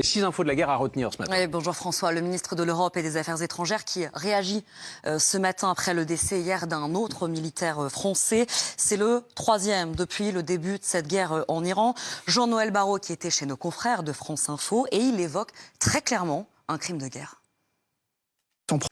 6 infos de la guerre à retenir ce matin. Oui, bonjour François, le ministre de l'Europe et des Affaires étrangères qui réagit ce matin après le décès hier d'un autre militaire français. C'est le troisième depuis le début de cette guerre en Iran. Jean-Noël Barrot qui était chez nos confrères de France Info et il évoque très clairement un crime de guerre.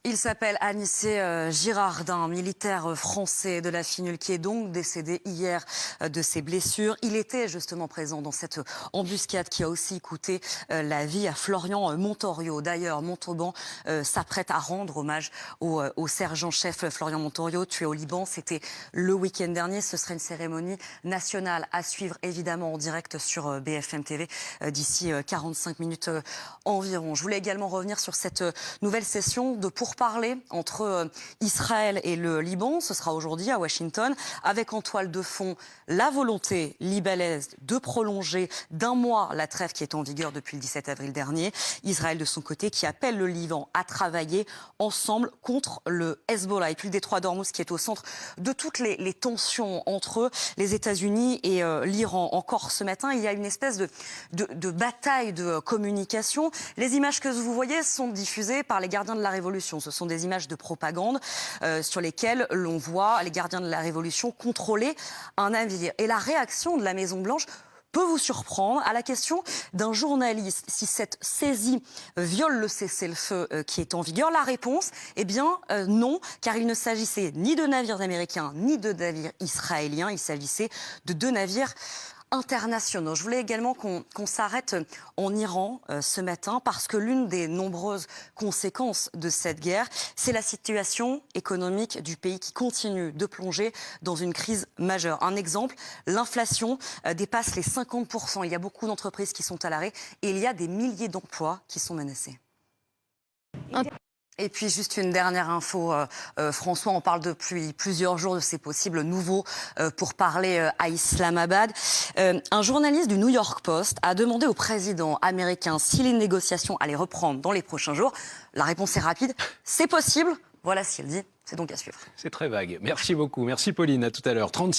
Il s'appelle Anissé Girardin, militaire français de la FINUL, qui est donc décédé hier de ses blessures. Il était justement présent dans cette embuscade qui a aussi coûté la vie à Florian Montorio. D'ailleurs, Montauban s'apprête à rendre hommage au sergent-chef Florian Montorio, tué au Liban. C'était le week-end dernier. Ce serait une cérémonie nationale à suivre, évidemment, en direct sur BFM TV d'ici 45 minutes environ. Je voulais également revenir sur cette nouvelle session de pourparlers entre Israël et le Liban. Ce sera aujourd'hui à Washington, avec en toile de fond la volonté libanaise de prolonger d'1 mois la trêve qui est en vigueur depuis le 17 avril dernier. Israël, de son côté, qui appelle le Liban à travailler ensemble contre le Hezbollah. Et puis le détroit d'Ormuz qui est au centre de toutes les tensions entre les États-Unis et l'Iran. Encore ce matin, il y a une espèce de bataille de communication. Les images que vous voyez sont diffusées par les gardiens de la Révolution. Ce sont des images de propagande sur lesquelles l'on voit les gardiens de la Révolution contrôler un navire. Et la réaction de la Maison-Blanche peut vous surprendre à la question d'un journaliste. Si cette saisie viole le cessez-le-feu qui est en vigueur, la réponse, eh bien non, car il ne s'agissait ni de navires américains ni de navires israéliens. Il s'agissait de 2 navires internationaux. Je voulais également qu'on s'arrête en Iran ce matin parce que l'une des nombreuses conséquences de cette guerre, c'est la situation économique du pays qui continue de plonger dans une crise majeure. Un exemple, l'inflation dépasse les 50%. Il y a beaucoup d'entreprises qui sont à l'arrêt et il y a des milliers d'emplois qui sont menacés. Et puis juste une dernière info, François, on parle depuis plusieurs jours de ces possibles nouveaux pourparlers à Islamabad. Un journaliste du New York Post a demandé au président américain si les négociations allaient reprendre dans les prochains jours. La réponse est rapide, c'est possible. Voilà ce qu'il dit, c'est donc à suivre. C'est très vague. Merci beaucoup. Merci Pauline, à tout à l'heure.